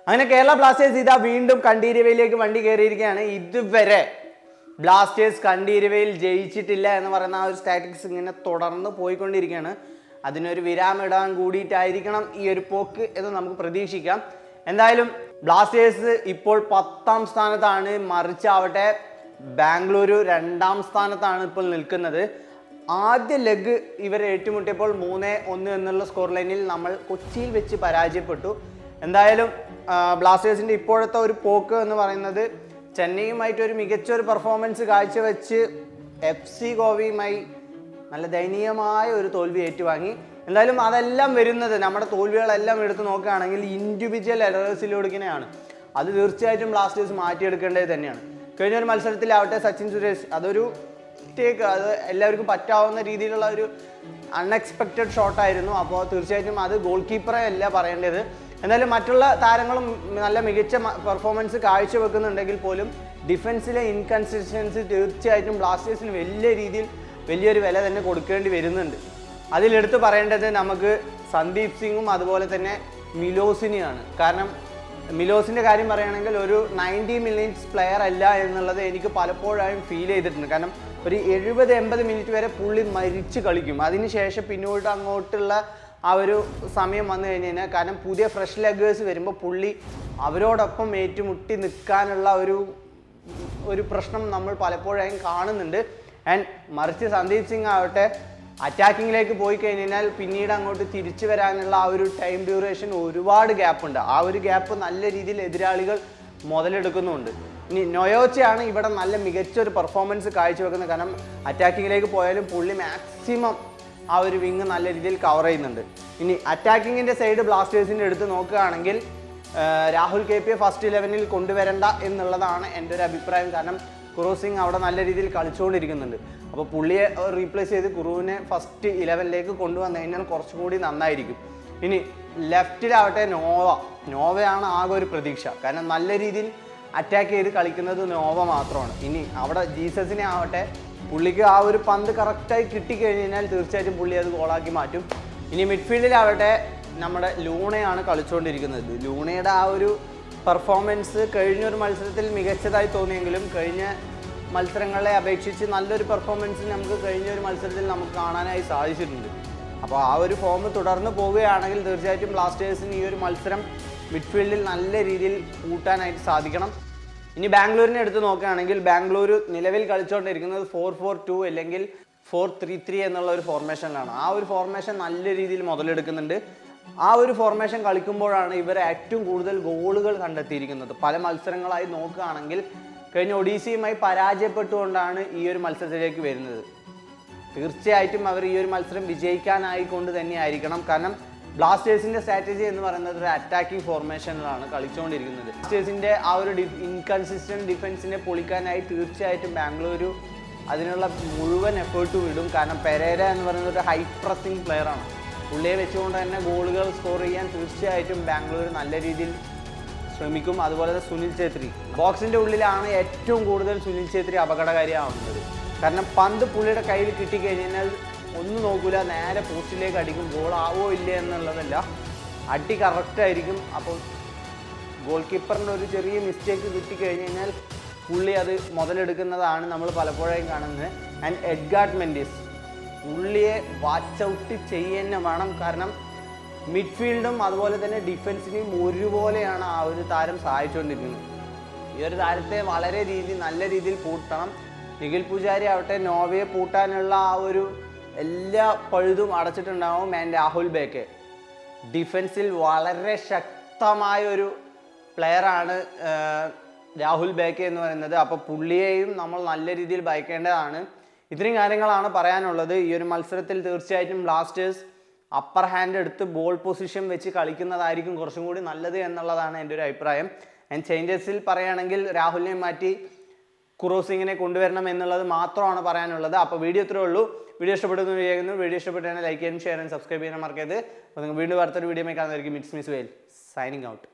അങ്ങനെ കേരള ബ്ലാസ്റ്റേഴ്സ് ഇതാ വീണ്ടും കണ്ടീരവയിലേക്ക് വണ്ടി കയറിയിരിക്കുകയാണ്. ഇതുവരെ ബ്ലാസ്റ്റേഴ്സ് കണ്ടീരവയിൽ ജയിച്ചിട്ടില്ല എന്ന് പറയുന്ന ആ ഒരു സ്റ്റാറ്റിക്സ് ഇങ്ങനെ തുടർന്ന് പോയിക്കൊണ്ടിരിക്കുകയാണ്. അതിനൊരു വിരാമിടാൻ കൂടിയിട്ടായിരിക്കണം ഈ ഒരു പോക്ക് എന്ന് നമുക്ക് പ്രതീക്ഷിക്കാം. എന്തായാലും ബ്ലാസ്റ്റേഴ്സ് ഇപ്പോൾ 10ാം സ്ഥാനത്താണ്, മറിച്ചാവട്ടെ ബാംഗ്ലൂരു 2ാം സ്ഥാനത്താണ് ഇപ്പോൾ നിൽക്കുന്നത്. ആദ്യ ലെഗ് ഇവർ ഏറ്റുമുട്ടിയപ്പോൾ 3-1 എന്നുള്ള സ്കോർ ലൈനിൽ നമ്മൾ കൊച്ചിയിൽ വെച്ച് പരാജയപ്പെട്ടു. എന്തായാലും ബ്ലാസ്റ്റേഴ്സിൻ്റെ ഇപ്പോഴത്തെ ഒരു പോക്ക് എന്ന് പറയുന്നത് ചെന്നൈയുമായിട്ട് ഒരു മികച്ചൊരു പെർഫോമൻസ് കാഴ്ചവെച്ച് FC ഗോവയുമായി നല്ല ദയനീയമായ ഒരു തോൽവി ഏറ്റുവാങ്ങി. എന്തായാലും അതെല്ലാം വരുന്നത് നമ്മുടെ തോൽവികളെല്ലാം എടുത്ത് നോക്കുകയാണെങ്കിൽ ഇൻഡിവിജ്വൽ എറേഴ്സിലൂടെയാണ്. അത് തീർച്ചയായിട്ടും ബ്ലാസ്റ്റേഴ്സ് മാറ്റിയെടുക്കേണ്ടത് തന്നെയാണ്. കഴിഞ്ഞൊരു മത്സരത്തിലാവട്ടെ സച്ചിൻ സുരേഷ് അതൊരു അത് എല്ലാവർക്കും പറ്റാവുന്ന രീതിയിലുള്ള ഒരു അൺഎക്സ്പെക്റ്റഡ് ഷോട്ടായിരുന്നു. അപ്പോൾ തീർച്ചയായിട്ടും അത് ഗോൾ കീപ്പറെ അല്ല പറയേണ്ടത്. എന്തായാലും മറ്റുള്ള താരങ്ങളും നല്ല മികച്ച പെർഫോമൻസ് കാഴ്ചവെക്കുന്നുണ്ടെങ്കിൽ പോലും ഡിഫൻസിലെ ഇൻകൺസിസ്റ്റൻസി തീർച്ചയായിട്ടും ബ്ലാസ്റ്റേഴ്സിന് വലിയൊരു വില തന്നെ കൊടുക്കേണ്ടി വരുന്നുണ്ട്. അതിലെടുത്ത് പറയേണ്ടത് നമുക്ക് സന്ദീപ് സിംഗും അതുപോലെ തന്നെ മിലോസിനെയാണ്. കാരണം മിലോസിൻ്റെ കാര്യം പറയുകയാണെങ്കിൽ ഒരു 90 മിനിറ്റ്സ് പ്ലെയർ അല്ല എന്നുള്ളത് എനിക്ക് പലപ്പോഴായും ഫീൽ ചെയ്തിട്ടുണ്ട്. കാരണം ഒരു 70-80 മിനിറ്റ് വരെ പുള്ളി മരിച്ച് കളിക്കും. അതിനുശേഷം പിന്നോട്ട് അങ്ങോട്ടുള്ള ആ ഒരു സമയം വന്നു കഴിഞ്ഞ് കഴിഞ്ഞാൽ കാരണം പുതിയ ഫ്രഷ് ലെഗേഴ്സ് വരുമ്പോൾ പുള്ളി അവരോടൊപ്പം ഏറ്റുമുട്ടി നിൽക്കാനുള്ള ഒരു പ്രശ്നം നമ്മൾ പലപ്പോഴായും കാണുന്നുണ്ട്. ആൻഡ് മറിച്ച് സന്ദീപ് സിംഗ് ആവട്ടെ അറ്റാക്കിങ്ങിലേക്ക് പോയി കഴിഞ്ഞാൽ പിന്നീട് അങ്ങോട്ട് തിരിച്ചു വരാനുള്ള ആ ഒരു ടൈം ഡ്യൂറേഷൻ ഒരുപാട് ഗ്യാപ്പുണ്ട്. ആ ഒരു ഗ്യാപ്പ് നല്ല രീതിയിൽ എതിരാളികൾ മുതലെടുക്കുന്നുണ്ട്. ഇനി നൊയോച്ചയാണ് ഇവിടെ നല്ല മികച്ചൊരു പെർഫോമൻസ് കാഴ്ചവെക്കുന്നത്. കാരണം അറ്റാക്കിങ്ങിലേക്ക് പോയാലും പുള്ളി മാക്സിമം ആ ഒരു വിങ് നല്ല രീതിയിൽ കവർ ചെയ്യുന്നുണ്ട്. ഇനി അറ്റാക്കിങ്ങിൻ്റെ സൈഡ് ബ്ലാസ്റ്റേഴ്സിൻ്റെ എടുത്ത് നോക്കുകയാണെങ്കിൽ രാഹുൽ KP ഫസ്റ്റ് 11-ൽ കൊണ്ടുവരണ്ട എന്നുള്ളതാണ് എൻ്റെ ഒരു അഭിപ്രായം. കാരണം കുറു സിംഗ് അവിടെ നല്ല രീതിയിൽ കളിച്ചുകൊണ്ടിരിക്കുന്നുണ്ട്. അപ്പോൾ പുള്ളിയെ റീപ്ലേസ് ചെയ്ത് കുറുവിനെ ഫസ്റ്റ് 11-ലേക്ക് കൊണ്ടുവന്നു കഴിഞ്ഞാൽ കുറച്ചും കൂടി നന്നായിരിക്കും. ഇനി ലെഫ്റ്റിലാവട്ടെ നോവയാണ് ആകെ ഒരു പ്രതീക്ഷ. കാരണം നല്ല രീതിയിൽ അറ്റാക്ക് ചെയ്ത് കളിക്കുന്നത് നോവ മാത്രമാണ്. ഇനി അവിടെ ജീസസിനെ ആവട്ടെ പുള്ളിക്ക് ആ ഒരു പന്ത് കറക്റ്റായി കിട്ടിക്കഴിഞ്ഞാൽ തീർച്ചയായിട്ടും പുള്ളി അത് ഗോളാക്കി മാറ്റും. ഇനി മിഡ്ഫീൽഡിലാവട്ടെ നമ്മുടെ ലൂണയാണ് കളിച്ചുകൊണ്ടിരിക്കുന്നത്. ലൂണയുടെ ആ ഒരു പെർഫോമൻസ് കഴിഞ്ഞൊരു മത്സരത്തിൽ മികച്ചതായി തോന്നിയെങ്കിലും കഴിഞ്ഞ മത്സരങ്ങളെ അപേക്ഷിച്ച് നല്ലൊരു പെർഫോമൻസ് നമുക്ക് കഴിഞ്ഞൊരു മത്സരത്തിൽ നമുക്ക് കാണാനായി സാധിച്ചിട്ടുണ്ട്. അപ്പോൾ ആ ഒരു ഫോം തുടർന്ന് പോവുകയാണെങ്കിൽ തീർച്ചയായിട്ടും ബ്ലാസ്റ്റേഴ്സിന് ഈ ഒരു മത്സരം മിഡ്ഫീൽഡിൽ നല്ല രീതിയിൽ കൂട്ടാനായിട്ട് സാധിക്കണം. ഇനി ബാംഗ്ലൂരിനെ എടുത്ത് നോക്കുകയാണെങ്കിൽ ബാംഗ്ലൂർ നിലവിൽ കളിച്ചുകൊണ്ടിരിക്കുന്നത് 4-4-2 അല്ലെങ്കിൽ 4-3-3 എന്നുള്ള ഒരു ഫോർമേഷനിലാണ്. ആ ഒരു ഫോർമേഷൻ നല്ല രീതിയിൽ മുതലെടുക്കുന്നുണ്ട്. ആ ഒരു ഫോർമേഷൻ കളിക്കുമ്പോഴാണ് ഇവർ ഏറ്റവും കൂടുതൽ ഗോളുകൾ കണ്ടെത്തിയിരിക്കുന്നത്. പല മത്സരങ്ങളായി നോക്കുകയാണെങ്കിൽ കഴിഞ്ഞ ഒഡീസിയുമായി പരാജയപ്പെട്ടുകൊണ്ടാണ് ഈ ഒരു മത്സരത്തിലേക്ക് വരുന്നത്. തീർച്ചയായിട്ടും അവർ ഈ ഒരു മത്സരം വിജയിക്കാനായിക്കൊണ്ട് തന്നെയായിരിക്കണം. കാരണം ബ്ലാസ്റ്റേഴ്സിൻ്റെ സ്ട്രാറ്റജി എന്ന് പറയുന്നത് ഒരു അറ്റാക്കിംഗ് ഫോർമേഷനിലാണ് കളിച്ചുകൊണ്ടിരിക്കുന്നത്. ബ്ലാസ്റ്റേഴ്സിൻ്റെ ആ ഒരു ഇൻകൺസിസ്റ്റൻറ്റ് ഡിഫൻസിനെ പൊളിക്കാനായി തീർച്ചയായിട്ടും ബാംഗ്ലൂരു അതിനുള്ള മുഴുവൻ എഫേർട്ടും ഇടും. കാരണം പെരേര എന്ന് പറയുന്നത് ഒരു ഹൈ പ്രസിംഗ് പ്ലെയറാണ്. പുള്ളിയെ വെച്ചുകൊണ്ട് തന്നെ ഗോളുകൾ സ്കോർ ചെയ്യാൻ തീർച്ചയായിട്ടും ബാംഗ്ലൂർ നല്ല രീതിയിൽ ശ്രമിക്കും. അതുപോലെ തന്നെ സുനിൽ ഛേത്രി ബോക്സിൻ്റെ ഉള്ളിലാണ് ഏറ്റവും കൂടുതൽ സുനിൽ ഛേത്രി അപകടകാരിയാവുന്നത്. കാരണം പന്ത് പുള്ളിയുടെ കയ്യിൽ കിട്ടിക്കഴിഞ്ഞാൽ ഒന്നും നോക്കില്ല, നേരെ പോസ്റ്റിലേക്ക് അടിക്കും. ഗോൾ ആവോ ഇല്ല എന്നുള്ളതല്ല, അടി കറക്റ്റായിരിക്കും. അപ്പോൾ ഗോൾ കീപ്പറിൻ്റെ ഒരു ചെറിയ മിസ്റ്റേക്ക് കിട്ടിക്കഴിഞ്ഞ് കഴിഞ്ഞാൽ പുള്ളി അത് മുതലെടുക്കുന്നതാണ് നമ്മൾ പലപ്പോഴായും കാണുന്നത്. ആൻഡ് എഡ്ഗാർഡ് മെൻഡിസ് പുള്ളിയെ വാച്ച് ഔട്ട് ചെയ്യുന്ന വേണം. കാരണം മിഡ്ഫീൽഡും അതുപോലെ തന്നെ ഡിഫൻസിനെയും ഒരുപോലെയാണ് ആ ഒരു താരം സഹായിച്ചുകൊണ്ടിരിക്കുന്നത്. ഈ ഒരു താരത്തെ നല്ല രീതിയിൽ പൂട്ടണം. നിഖിൽ പൂജാരി ആവട്ടെ നോവയെ പൂട്ടാനുള്ള ആ ഒരു എല്ലാ പഴുതും അടച്ചിട്ടുണ്ടാവും. ആൻഡ് രാഹുൽ ബേക്കെ ഡിഫൻസിൽ വളരെ ശക്തമായ ഒരു പ്ലെയറാണ് രാഹുൽ ബേക്കെ എന്ന് പറയുന്നത്. അപ്പോൾ പുള്ളിയെയും നമ്മൾ നല്ല രീതിയിൽ ഭയക്കേണ്ടതാണ്. ഇത്രയും കാര്യങ്ങളാണ് പറയാനുള്ളത്. ഈ ഒരു മത്സരത്തിൽ തീർച്ചയായിട്ടും ബ്ലാസ്റ്റേഴ്സ് അപ്പർ ഹാൻഡ് എടുത്ത് ബോൾ പൊസിഷൻ വെച്ച് കളിക്കുന്നതായിരിക്കും കുറച്ചും കൂടി നല്ലത് എന്നുള്ളതാണ് എൻ്റെ ഒരു അഭിപ്രായം. ആൻഡ് ചേഞ്ചസിൽ പറയുകയാണെങ്കിൽ രാഹുലിനെ മാറ്റി കുറു സിംഗിനെ കൊണ്ടുവരണം എന്നുള്ളത് മാത്രമാണ് പറയാനുള്ളത്. അപ്പോൾ വീഡിയോ ഇത്രേ ഉള്ളൂ. വീഡിയോ ഇഷ്ടപ്പെടുന്നു വിചാരിക്കുന്നു. വീഡിയോ ഇഷ്ടപ്പെട്ടാൽ ലൈക്ക് ചെയ്യാനും ഷെയർ ചെയ്യാനും സബ്സ്ക്രൈബ് ചെയ്യാനും മറക്കരുത്. അപ്പോൾ നിങ്ങൾ വീണ്ടും അടുത്തൊരു വീഡിയോ കാണുന്നതായിരിക്കും. ഇറ്റ്സ് മിസ് വെയിൽ സൈനിങ് ഔട്ട്.